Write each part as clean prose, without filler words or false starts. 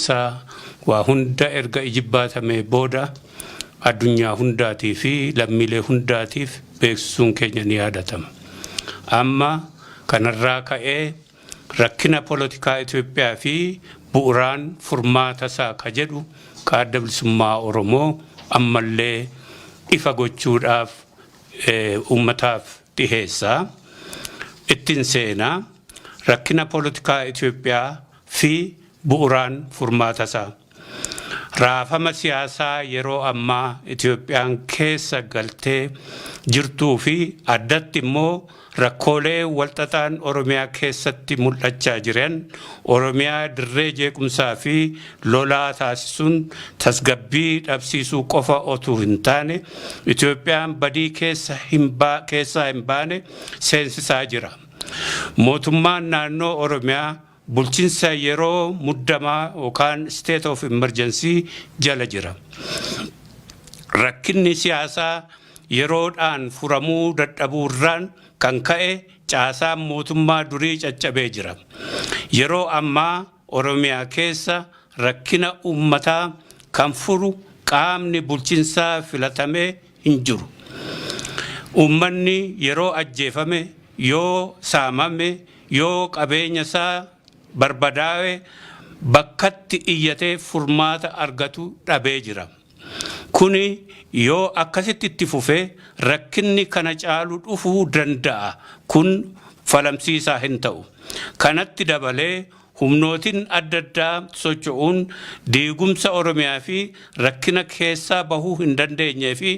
Sa waa hunda erga ijibbaatame booda addunyaa hundaatii fi lammiilee hundaatiif beeksisuun keenya ni yaadatama. Amma kanarraa ka'ee rakkina poolitikaa Itoophiyaa fi bu'uuraan furmaata isaa ka jedhu Adda Bilisummaa Oromoo ammallee ifa gochuudhaaf ummataaf dhiheessaa. Ittiin seenaa rakkina poolitikaa Itoophiyaa fi bu'uuraan furmaata isaa. Raafama siyaasaa yeroo ammaa Itoophiyaan keessa galtee jirtuu fi addatti immoo rakkoolee walxaxaan Oromiyaa keessatti mul'achaa jiran Oromiyaa dirree jeequmsaa fi lolaa taasisuun tasgabbii dhabsiisuu qofa otuu hin taane Itoophiyaan badii keessaa hin baane seensisaa jira. Mootummaan naannoo Oromiyaa bulchiinsa yeroo muddamaa yookaan state of emergency jala jira. Rakkinni siyaasaa yeroodhaan furamuu dadhabuurraan kan ka'e caasaan mootummaa durii caccabee jira. Yeroo ammaa Oromiyaa keessa rakkina uummataa kan furu qaamni bulchiinsaa filatamee hin jiru. Uummanni yeroo ajjeefame, yoo saamame, yoo qabeenya isaa barbadaa'e bakkatti iyyatee furmaata argatu dhabee jira. Kuni yoo akkasitti itti fufee rakkinni kana caalu dhufuu danda'a. Kun falamsiisaa hin ta'u. Kanatti dabalee humnootiin adda addaa socho'uun diigumsa Oromiyaa fi rakkina keessaa bahuu hin dandeenyee fi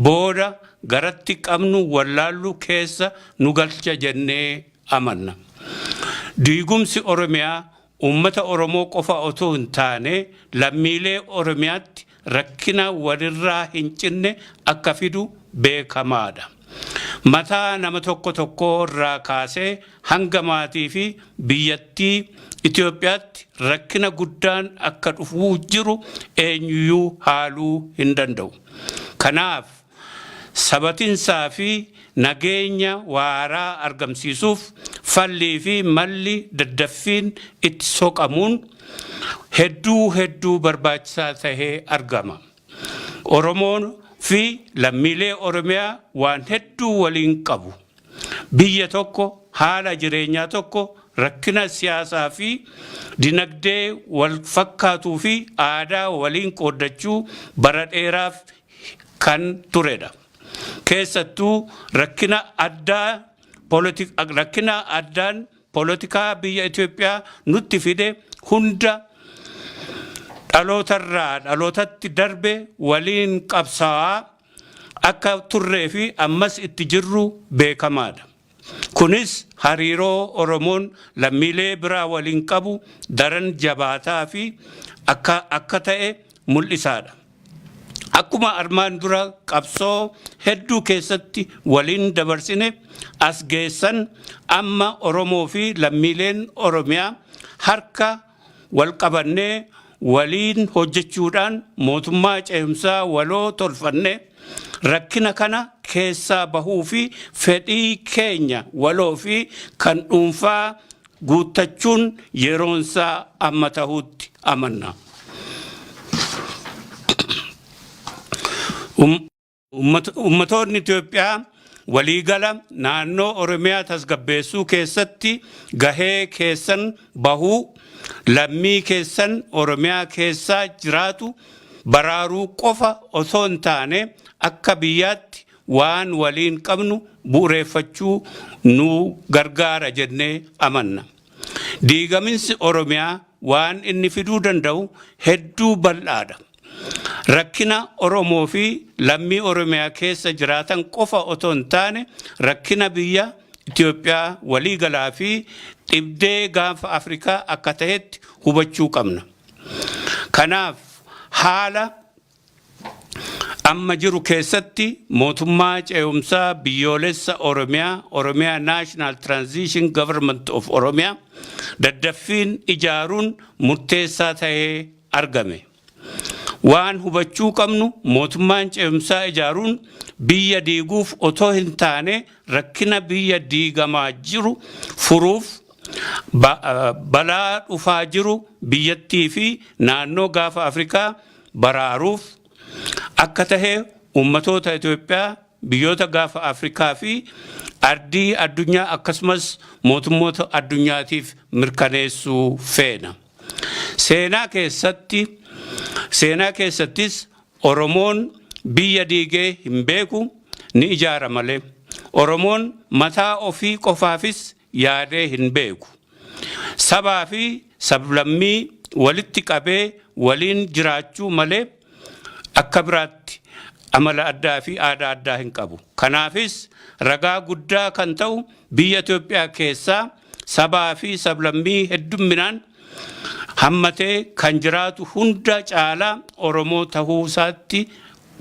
booda garatti qabnu wallaallu keessa nu galcha jennee amanna. Diigumsi Oromiyaa uummata Oromoo qofa otoo hin taane lammiilee Oromiyaatti rakkina walirraa hin cinne akka fidu beekamaadha. Mataa nama tokko irraa kaasee hanga maatii fi biyyattii Itoophiyaatti rakkina guddaan akka dhufuu jiru eenyuyyuu haaluu hin danda'u. Kanaaf sabatinsaa fi nageenya waaraa argamsiisuuf fallii fi malli daddaffiin itti soqamuun hedduu barbaachisaa tahee argama. Oromoon fi lammiilee Oromiyaa waan hedduu waliin qabu. Biyya tokko, haala jireenyaa tokko, rakkina siyaasaa fi dinagdee wal fakkaatuu fi aadaa waliin qooddachuu bara dheeraaf kan turedha. Keessattuu rakkina addaan poolitikaa biyya Itoophiyaa nutti fide hunda dhalootarraa dhalootatti darbe waliin qabsaa'aa akka turree fi ammas itti jirru beekamaadha. Kunis hariiroo Oromoon lammiilee biraa waliin qabu daran jabaataa fi akka ta'e mul'isaadha. Akkuma armaan dura qabsoo hedduu keessatti waliin dabarsine as geessan amma Oromoo fi lammiileen Oromiyaa harka wal qabannee waliin hojjechuudhaan mootummaa ce'umsaa waloo tolfanne rakkina kana keessaa bahuu fi fedhii keenya waloo fi kan dhuunfaa guuttachuun yeroonsaa amma ta'utti amanna. Ummatoonni Itoophiyaa waliigala naannoo Oromiyaa tasgabbeessuu keessatti gahee keessan bahuu lammii keessan Oromiyaa keessaa jiraatu baraaruu qofa osoo hin taane akka biyyaatti waan waliin qabnu bu'uureeffachuu nu gargaara jennee amanna. Diigaminsi Oromiyaa waan inni fiduu danda'u hedduu bal'aadha. Rakkina Oromoo fi lammii Oromiyaa keessa jiraatan qofa otoo hin taane rakkina biyya Itoophiyaa waliigalaa fi dhibdee gaanfa Afrikaa akka ta'etti hubachuu qabna. Kanaaf haala amma jiru keessatti mootummaa ce'umsaa biyyoolessa Oromiyaa National Transition Government of Oromiyaa daddaffiin ijaaruun murteessaa ta'ee argame. Waan hubachuu qabnu mootummaan ce'umsaa ijaaruun biyya diiguuf otoo hin taane rakkina biyya diigamaa jiru furuuf balaa dhufaa jiru biyyattii fi naannoo gaafa Afrikaa baraaruuf akka tahe ummatoota Itoophiyaa biyyoota gaafa Afrikaa fi ardii addunyaa akkasumas mootummoota addunyaatiif mirkaneessuu feena. Seenaa keessattis Oromoon biyya diigee hin beeku ni ijaara malee. Oromoon mataa ofii qofaafis yaadee hin beeku. Sabaa fi sablammii walitti qabee waliin jiraachuu malee akka biraatti amala addaa fi aadaa addaa hin qabu. Kanaafis ragaa guddaa kan ta'u biyya Itoophiyaa keessaa sabaa fi sablammii heddumminaan hammatee kan jiraatu hunda caalaa Oromoo tahuu isaatti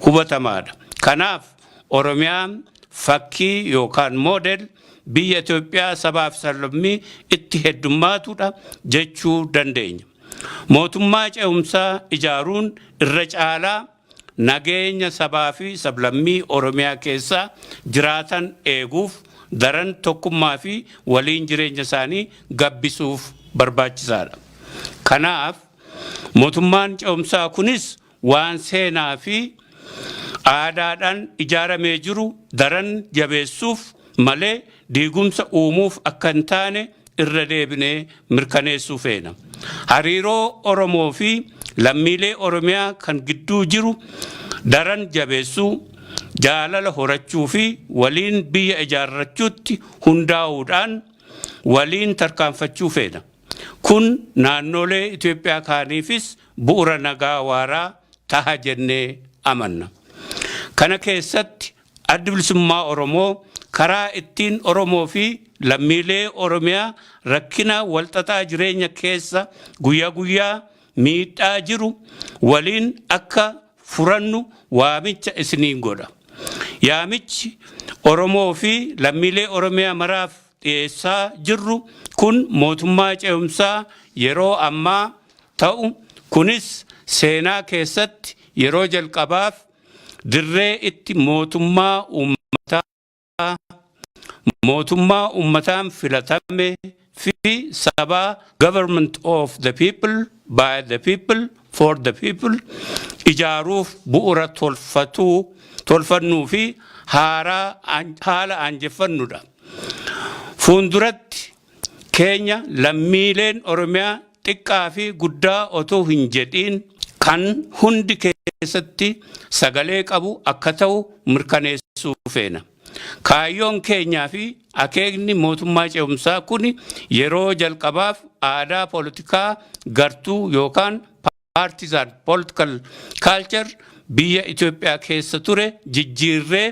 hubatamaadha. Kanaaf Oromiyaan fakkii yookaan moodel biyya Itoophiyaa sabaa fi sablammii itti heddummaatudha jechuu dandeenya. Mootummaa ce'umsaa ijaaruun irra caalaa nageenya sabaa fi sablammii Oromiyaa keessaa jiraatan eeguuf daran tokkummaa fi waliin jireenya isaanii gabbisuuf barbaachisaadha. Kanaaf mootummaan ce'umsaa kunis waan seenaa fi aadaadhaan ijaaramee jiru daran jabeessuuf malee diigumsa uumuuf akka hin taane irra deebinee mirkaneessuu feena. Hariiroo Oromoo fi lammiilee Oromiyaa kan gidduu jiru daran jabeessuu, jaalala horachuu fi waliin biyya ijaarrachuutti hundaa'uudhaan waliin tarkaanfachuu feena. Kun naannolee Itoophiyaa kaaniifis bu'uura nagaa waaraa taha jennee amanna. Kana keessatti addi bilisummaa Oromoo karaa ittiin Oromoo fi lammiilee Oromiyaa rakkina walxaxaa jireenya keessa guyyaa guyyaa miidhaa jiru waliin akka furannu waamicha isiniin godha. Yaamichi Oromoo fi lammiilee Oromiyaa maraaf dhiyeessaa jirru kun mootummaa ce'umsaa yeroo ammaa ta'u kunis seenaa keessatti yeroo jalqabaaf dirree itti mootummaa ummataan filatame fi sabaa government of the people by the people for the people ijaaruuf bu'uura tolfannuu fi haala aanjeffannudha. Fuulduratti keenya lammiileen Oromiyaa xiqqaa fi guddaa otoo hin jedhiin kan hundi keessatti sagalee qabu akka ta'u mirkaneessuu feena. Kaayyoon keenyaa fi akeekni mootummaa ce'umsaa kun yeroo jalqabaaf aadaa poolitikaa gartuu yookaan partisan political culture biyya Itoophiyaa keessa ture jijjiirree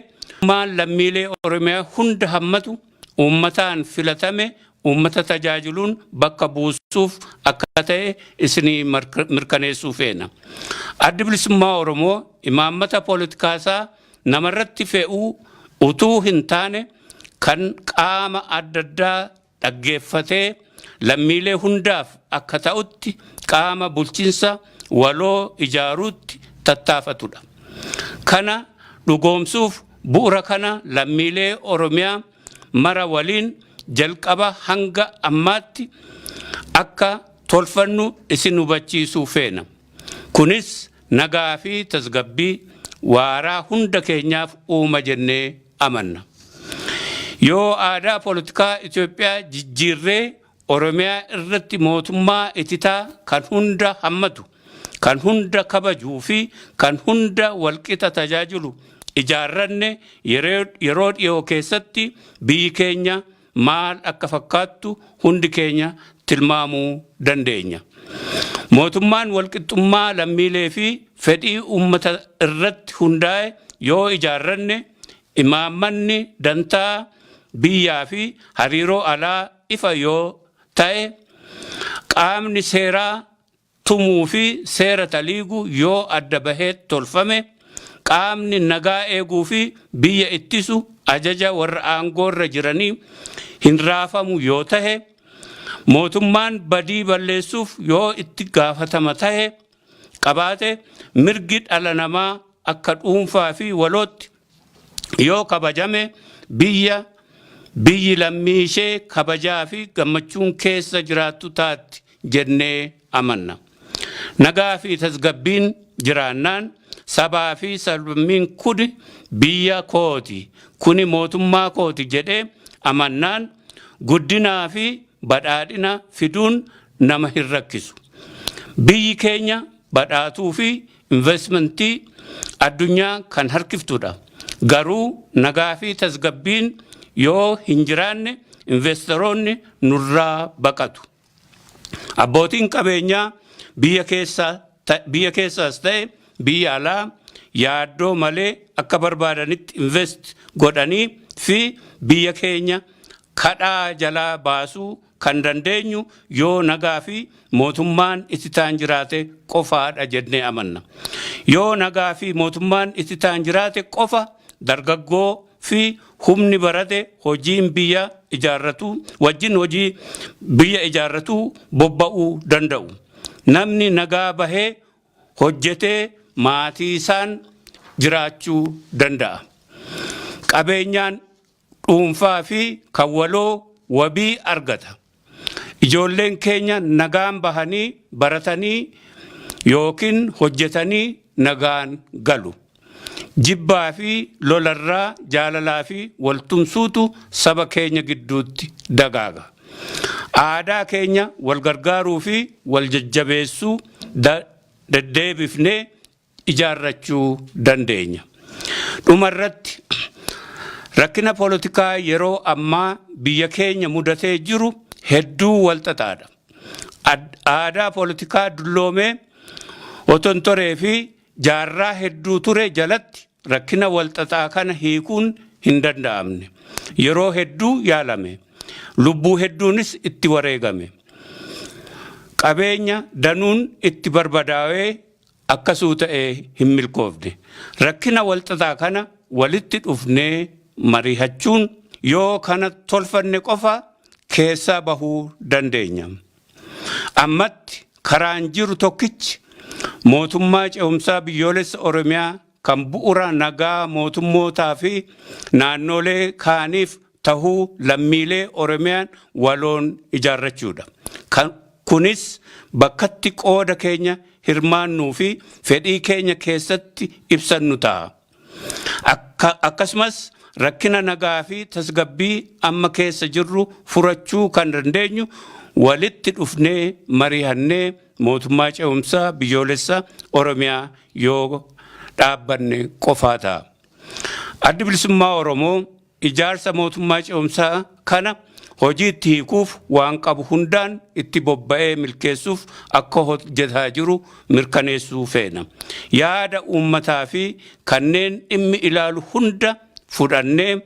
lammiilee Oromiyaa hunda hammatu uummataan filatame uummata tajaajiluun bakka buusuuf akka ta'e isinii mirkaneessuu feena. Addi bilisummaa Oromoo imaammata pooletikaasaa namarratti fe'uu utuu hin taane kan qaama adda addaa dhaggeeffatee lammiilee hundaaf akka ta'utti qaama bulchiinsa waloo ijaaruutti tattaafatudha. Kana dhugoomsuuf bu'uura kana lammiilee Oromiyaa mara waliin jalqaba hanga ammaatti akka tolfannu isin hubachiisuu feena. Kunis nagaa fi tasgabbii waaraa hunda keenyaaf uuma jennee amanna. Yoo aadaa poolitikaa Itoophiyaa jijjiirree Oromiyaa irratti mootummaa ititaa kan hunda hammatu, kan hunda kabajuu fi kan hunda walqixa tajaajilu ijaarranne yeroo dhiyoo keessatti biyyi keenya maal akka fakkaattu hundi keenya tilmaamuu dandeenya. Mootummaan walqixxummaa lammiilee fi fedhii uummata irratti hundaa'e yoo ijaarranne imaammanni dantaa biyyaa fi hariiroo alaa ifa yoo ta'e qaamni seeraa tumuu fi seera taliiguu yoo adda bahee tolfame qaamni nagaa eeguu fi biyya ittisu ajaja warra aangoorra jiranii hin raafamu yoo tahe mootummaan badii balleessuuf yoo itti gaafatama tahe qabaate mirgi dhala namaa akka dhuunfaa fi walootti yoo kabajame biyyi lammii ishee kabajaa fi gammachuun keessa jiraattu taatti jennee amanna. Nagaa fi tasgabbiin jiraannaan sabaa fi sablammiin kuni biyya kooti, kuni mootummaa kooti jedhee amannaan guddinaa fi badhaadhina fiduun nama hin rakkisu. Biyyi keenya badhaatuu fi investmentii addunyaa kan harkiftudha. Garuu nagaa fi tasgabbiin yoo hin jiraanne investoroonni nurraa baqatu. Abbootiin qabeenyaa biyya keessaas ta'e biyya alaa yaaddoo malee akka barbaadanitti invest godhanii fi biyya keenya kadhaa jalaa baasuu kan dandeenyu yoo nagaa fi mootummaan ittitaan jiraate qofaadha jennee amanna. Yoo nagaa fi mootummaan ittitaan jiraate qofa dargaggoo fi humni barate hojiin biyya ijaarratu wajjin hojii biyya ijaarratu bobba'uu danda'u. Namni nagaa bahee hojjetee maatii isaan jiraachuu danda'a. Qabeenyaan dhuunfaa fi kan waloo wabii argata. Ijoolleen keenya nagaan bahanii baratanii yookiin hojjetanii nagaan galu. Jibbaa fi lolarraa jaalalaa fi waltumsuutu saba keenya gidduutti dagaaga. Aadaa keenya wal gargaaruu fi wal jajjabeessuu deddeebifnee ijaarrachuu dandeenya. Dhumarratti rakkina poolitikaa yeroo ammaa biyya keenya mudatee jiru hedduu walxaxaadha. Aadaa poolitikaa dulloomee oton toree fi jaarraa hedduu ture jalatti rakkina walxaxaa kana hiikuun hin danda'amne. Yeroo hedduu yaalame. Lubbuu hedduunis itti wareegame. Qabeenya danuun itti barbadaa'ee akkasuu ta'ee hin milkoofne. Rakkina walxaxaa kana walitti dhufnee mari'achuun yoo kana tolfanne qofa keessaa bahuu dandeenya. Ammatti karaan jiru tokkichi mootummaa ce'umsaa biyyoolessa Oromiyaa kan bu'uura nagaa mootummootaa fi naannolee kaaniif tahuu lammiilee Oromiyaan waloon ijaarrachuudha. Kunis bakkatti qooda keenya hirmaannuu fi fedhii keenya keessatti ibsannu ta'a. Akkasumas rakkina nagaa fi tasgabbii amma keessa jirru furachuu kan dandeenyu walitti dhufnee mari'annee mootummaa ce'umsaa biyyoolessa Oromiyaa yoo dhaabbanne qofaa ta'a. Addi Bilisummaa Oromoo ijaarsa mootummaa ce'umsaa kana hojiitti hiikuuf waan qabu hundaan itti bobba'ee milkeessuuf akka hojjetaa jiru mirkaneessuu feena. Yaada uummataa fi kanneen dhimmi ilaalu hunda fudhannee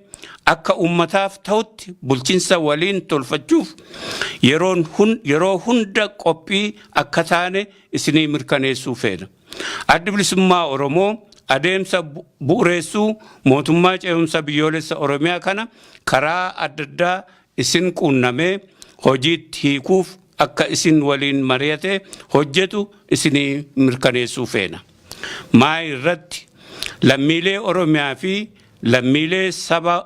akka uummataaf ta'utti bulchiinsa waliin tolfachuuf yeroo hunda qophii akka taane isinii mirkaneessuu feena. Addi Bilisummaa Oromoo adeemsa bu'uureessuu mootummaa ce'umsa biyyoolessa Oromiyaa kana karaa adda addaa isin quunnamee hojiitti hiikuuf akka isin waliin mari'atee hojjetu isinii mirkaneessuu feena. Maa irratti lammiilee Oromiyaa fi lammiilee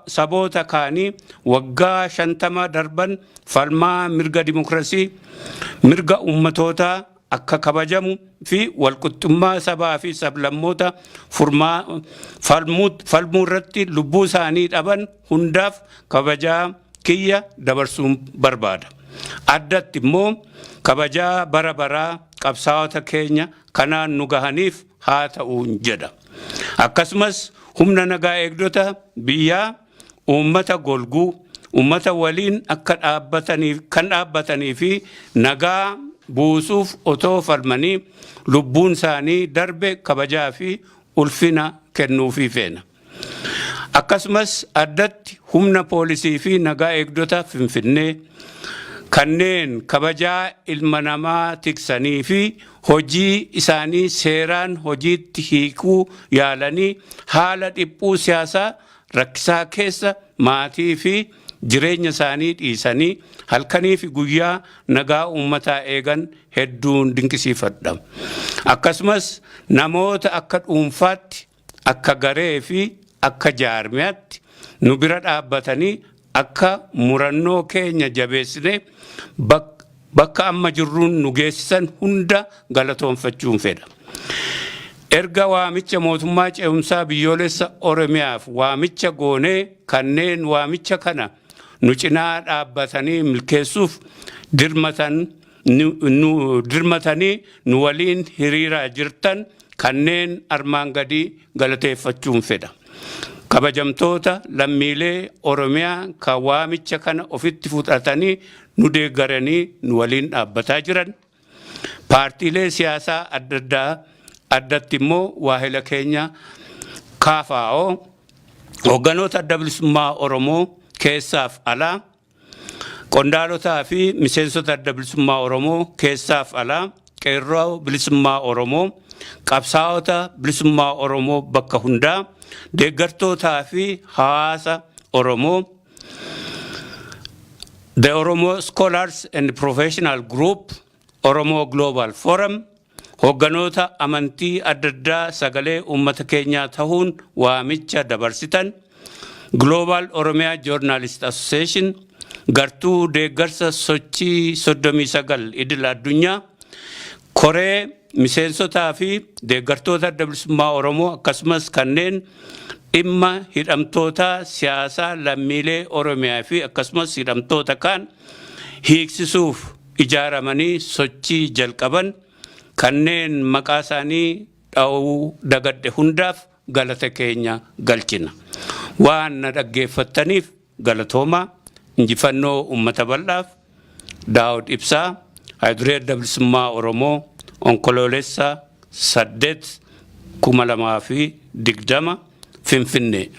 saboota kaanii waggaa 50 darban falmaa mirga dimokiraasii, mirga ummatootaa akka kabajamu fi walqixxummaa sabaa fi sablammoota falmuu irratti lubbuu isaanii dhaban hundaaf kabajaa kiyya dabarsuun barbaada. Addatti immoo kabajaa bara baraa qabsaa'ota keenya kanaan nu gahaniif haa ta'uun jedha. Akkasumas humna nagaa eegdota biyyaa uummata golguu, uummata waliin akka dhaabbatanii fi nagaa buusuuf otoo falmanii lubbuun isaanii darbe kabajaa fi ulfina kennuufii feena. Akkasumas addatti humna poolisii fi nagaa eegdota Finfinnee kanneen kabajaa ilma namaa tiksanii fi hojii isaanii seeraan hojiitti hiikuu yaalanii haala dhiphuu siyaasaa rakkisaa keessa maatii fi jireenya isaanii dhiisanii halkanii fi guyyaa nagaa uummataa eegan hedduun dinqisiifadha. Akkasumas namoota akka dhuunfaatti, akka garee fi akka jaarmiyaatti nu bira dhaabbatanii akka murannoo keenya jabeessine bakka amma jirruun nu geessisan hunda galatoonfachuun fedha. Erga waamicha mootummaa ce'umsaa biyyoolessa Oromiyaaf waamicha goonee kanneen waamicha kana nu cinaa dhaabbatanii milkeessuuf dirmatanii nu waliin hiriiraa jirtan kanneen armaan gadii galateeffachuun fedha. Kabajamtoota lammiilee Oromiyaa kan waamicha kana ofitti fudhatanii nu deeggaranii nu waliin dhaabbataa jiran, paartiilee siyaasaa adda addaa addatti immoo waahila keenya KFO, hoogganoota adda bilisummaa Oromoo keessaaf alaa, qondaalotaa fi miseensota adda bilisummaa Oromoo keessaaf alaa, qeerroo bilisummaa Oromoo, qabsaa'ota bilisummaa Oromoo bakka hundaa, deeggartootaa fi hawaasa Oromoo, the Oromo Scholars and Professional Group, Oromo Global Forum, hoogganoota amantii adda addaa sagalee uummata keenyaa ta'uun waamicha dabarsitan, Global Oromia Journalist Association, gartuu deeggarsa sochii 39 idil addunyaa, koree miseensotaa fi deeggartoota adda bilisummaa Oromoo akkasumas kanneen dhimma hidhamtoota siyaasaa lammiilee Oromiyaa fi akkasumas hidhamtoota kaan hiiksisuuf ijaaramanii sochii jalqaban kanneen maqaa isaanii dha'uu dagadde hundaaf galata keenya galchina. Waan na dhaggeeffattaniif galatoomaa. Injifannoo uummata bal'aaf. Daawud Ibsaa, Hayduree Adda Bilisummaa Oromoo, Onkoloolessa 8 2020 Finfinnee.